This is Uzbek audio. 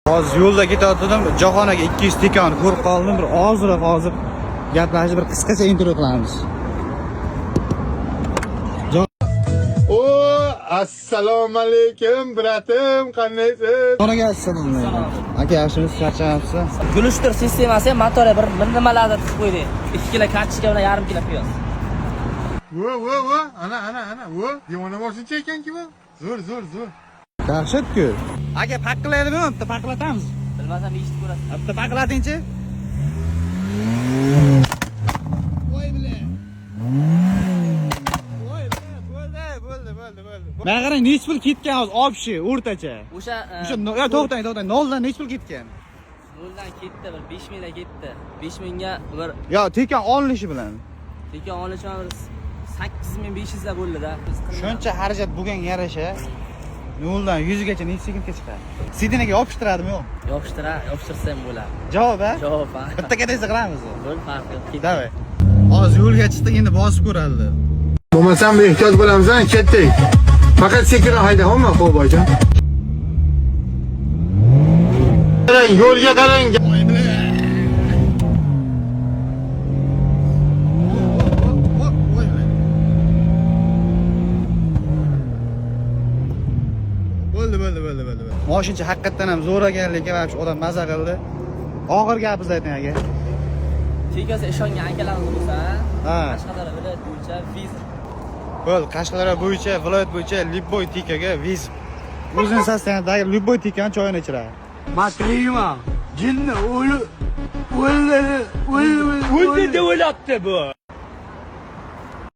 Hozir yo'lda ketayotgandim, Jahon aka 200 tekani ko'rib qoldim. Bir ozroq hozir gaplashib, bir qisqacha intervyu qilamiz. O assalomu alaykum bratim, qandaysiz? So'raga assalomu. Aka, yaxshimisiz? Charchamabsiz? Gulishtir sistemasi motorga bir nimalarni tiqib qo'ydik. 2 kilo kartochka bilan yarim kilo piyoz. Vo, ana, vo. Devona boshlichi ekan-ki bu. Zo'r. Dahshat-ku. Aka, paqilaydimi? Bitta paqilatamiz. Bilmasam eshitib ko'rasiz. Bitta paqilatingchi. Voy bilan. Bo'ldi. Mana qarang, nech pul ketgan hozir obshi o'rtacha. O'sha O'sha to'xtang. Noldan nech pul ketgan? noldan ketdi, bir 5 mingdan ketdi. 5 mingga bir Yo, tekan olinishi bilan. tekan olishim 8500 da bo'ldi-da. Shuncha xarajat bo'lgan yarasha 0dan 100 gacha necha sekundga chiqadi? Sidinaga yopishtiradimi yo'q? Yopishtirsam bo'ladi. Javob a? Javob ha. Bitta kadaysa qilamiz. Bo'l farq yo'q. Davay. Hozir yo'lga chiqdik, endi bosib ko'radi. Bo'lmasam bir ehtiyot bo'lamiz, ketdik. Faqat sekinroq hayda, hamma qo'yboyjon. Qarang, yo'lga qarang. Bo'ldi. Moshincha haqiqatan ham zo'raganlik va shu odam maza qildi. Og'ir gapizni ayting aka. Tekasi ishongan akalarimiz bo'lsa, Ha. Qashqadaryo viloyat bo'yicha viz Bo'ldi, Qashqadaryo bo'yicha, viloyat bo'yicha Libboy tikaga viz. O'zini sostaniyadagi Libboy tikani choyini ichiradi. Matrima, jinni o'ldi deb o'ylabdi bu.